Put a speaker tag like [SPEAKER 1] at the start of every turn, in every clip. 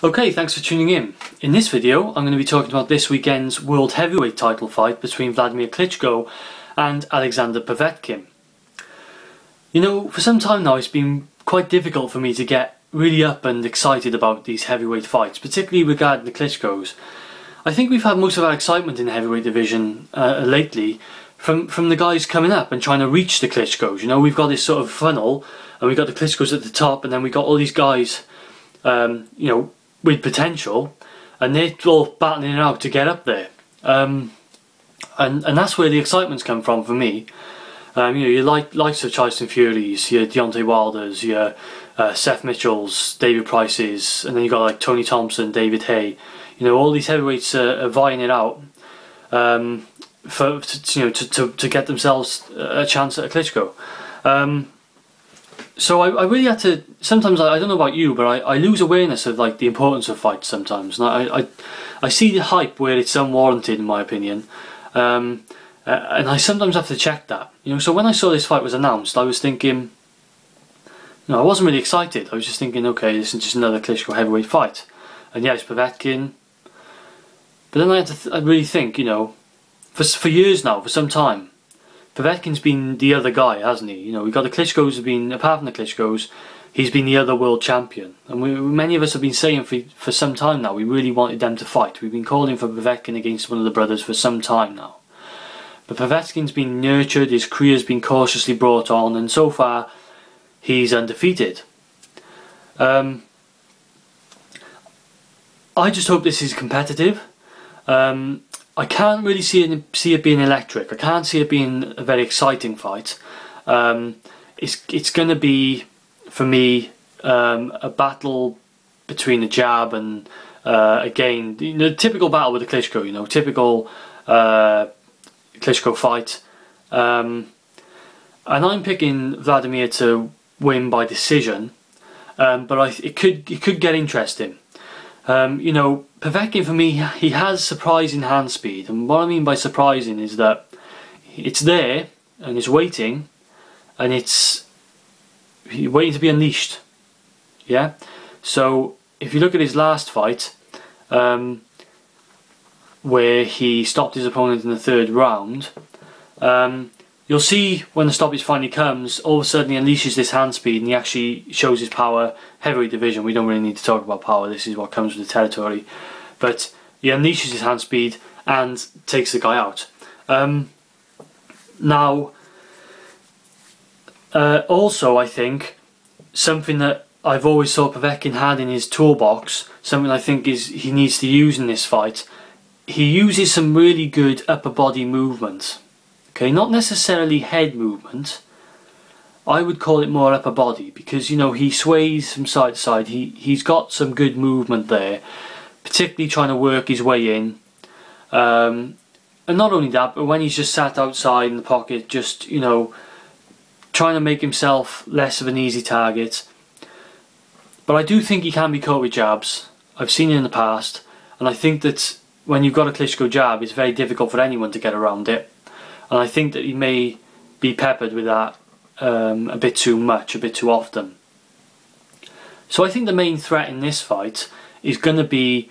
[SPEAKER 1] Okay, thanks for tuning in. In this video, I'm going to be talking about this weekend's World Heavyweight title fight between Wladimir Klitschko and Alexander Povetkin. You know, for some time now it's been quite difficult for me to get really up and excited about these heavyweight fights, particularly regarding the Klitschkos. I think we've had most of our excitement in the heavyweight division lately from the guys coming up and trying to reach the Klitschkos. You know, we've got this sort of funnel, and we've got the Klitschkos at the top, and then we've got all these guys, you know, with potential, and they're all battling it out to get up there. And that's where the excitement's come from for me. You know, your likes of Tyson Furies, your Deontay Wilders, your Seth Mitchells, David Prices, and then you got like Tony Thompson, David Haye. You know, all these heavyweights are vying it out to get themselves a chance at a Klitschko. So I really had to. Sometimes I don't know about you, but I lose awareness of like the importance of fights sometimes, and I see the hype where it's unwarranted in my opinion, and I sometimes have to check that. You know, so when I saw this fight was announced, I was thinking, no, I wasn't really excited. I was just thinking, okay, this is just another Klitschko heavyweight fight, and yeah, it's Povetkin. But then I had to really think, you know, for years now, for some time, Povetkin's been the other guy, hasn't he? You know, we've got the Klitschkos have been, apart from the Klitschkos, he's been the other world champion. And many of us have been saying for some time now, we really wanted them to fight. We've been calling for Povetkin against one of the brothers for some time now. But Povetkin's been nurtured, his career's been cautiously brought on, and so far, he's undefeated. I just hope this is competitive. I can't really see it being electric. I can't see it being a very exciting fight. It's going to be, for me, a battle between the jab and again the typical battle with the Klitschko. You know, typical Klitschko fight. And I'm picking Wladimir to win by decision, but it could get interesting. You know, Povetkin for me, he has surprising hand speed, and what I mean by surprising is that it's there and it's waiting, and it's waiting to be unleashed. Yeah. So if you look at his last fight, where he stopped his opponent in the third round, you'll see when the stoppage finally comes, all of a sudden he unleashes this hand speed and he actually shows his power. Heavyweight division, we don't really need to talk about power, this is what comes with the territory. But he unleashes his hand speed and takes the guy out. Now, also I think, something that I've always thought Povetkin had in his toolbox, something I think he needs to use in this fight, he uses some really good upper body movement. Okay, not necessarily head movement. I would call it more upper body, because you know he sways from side to side. He's got some good movement there, particularly trying to work his way in. And not only that, but when he's just sat outside in the pocket, just, you know, trying to make himself less of an easy target. But I do think he can be caught with jabs. I've seen it in the past, and I think that when you've got a Klitschko jab, it's very difficult for anyone to get around it. And I think that he may be peppered with that a bit too much, a bit too often. So I think the main threat in this fight is going to be,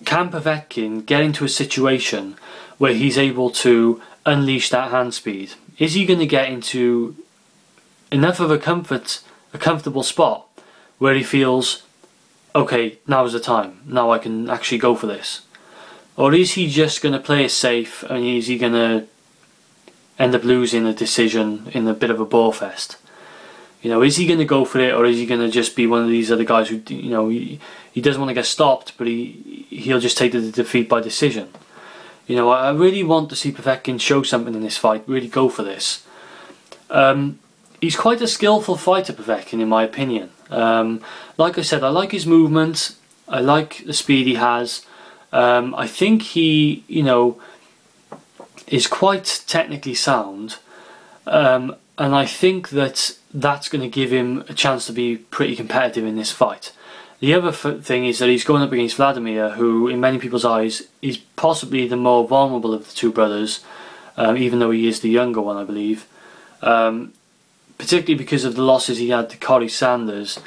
[SPEAKER 1] can Povetkin get into a situation where he's able to unleash that hand speed? Is he going to get into enough of a comfortable spot where he feels, okay, now's the time, now I can actually go for this? Or is he just going to play it safe, and is he going to end up losing a decision in a bit of a bore fest? You know, is he going to go for it, or is he going to just be one of these other guys who, you know, he doesn't want to get stopped, but he'll just take the defeat by decision? You know, I really want to see Povetkin show something in this fight, really go for this. He's quite a skillful fighter, Povetkin, in my opinion. Like I said, I like his movement, I like the speed he has. I think he, you know, is quite technically sound, and I think that that's going to give him a chance to be pretty competitive in this fight. The other thing is that he's going up against Wladimir, who in many people's eyes is possibly the more vulnerable of the two brothers, even though he is the younger one, I believe, particularly because of the losses he had to Corey Sanders.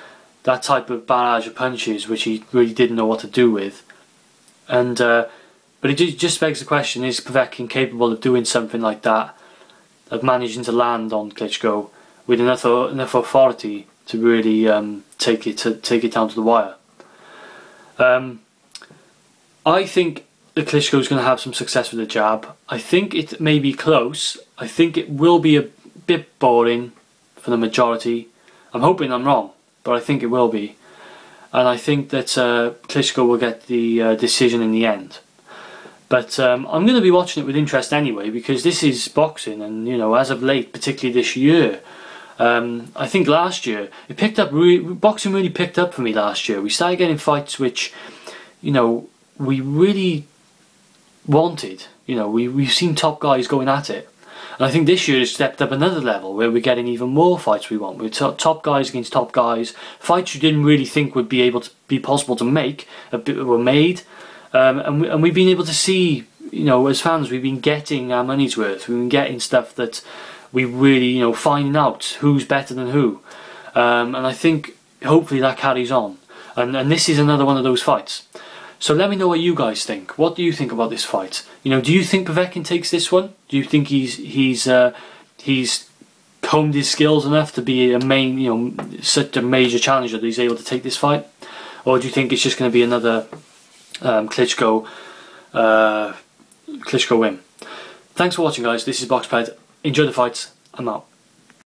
[SPEAKER 1] that type of barrage of punches which he really didn't know what to do with. And but it just begs the question, is Povetkin capable of doing something like that, of managing to land on Klitschko with enough authority to really take it down to the wire? I think that Klitschko is going to have some success with the jab. I think it may be close. I think it will be a bit boring for the majority. I'm hoping I'm wrong, but I think it will be. And I think that Klitschko will get the decision in the end. But I'm going to be watching it with interest anyway, because this is boxing, and you know, as of late, particularly this year, I think last year it picked up. Boxing really picked up for me last year. We started getting fights which, you know, we really wanted. You know, we've seen top guys going at it, and I think this year it's stepped up another level where we're getting even more fights we want. We're top guys against top guys, fights you didn't really think would be possible to make, were made. And we've been able to see, you know, as fans, we've been getting our money's worth. We've been getting stuff that we really, you know, finding out who's better than who. And I think hopefully that carries on. And this is another one of those fights. So let me know what you guys think. What do you think about this fight? You know, do you think Povetkin takes this one? Do you think he's honed his skills enough to be a main, you know, such a major challenger that he's able to take this fight? Or do you think it's just going to be another Klitschko win? Thanks for watching, guys. This is BoxPed. Enjoy the fights. I'm out.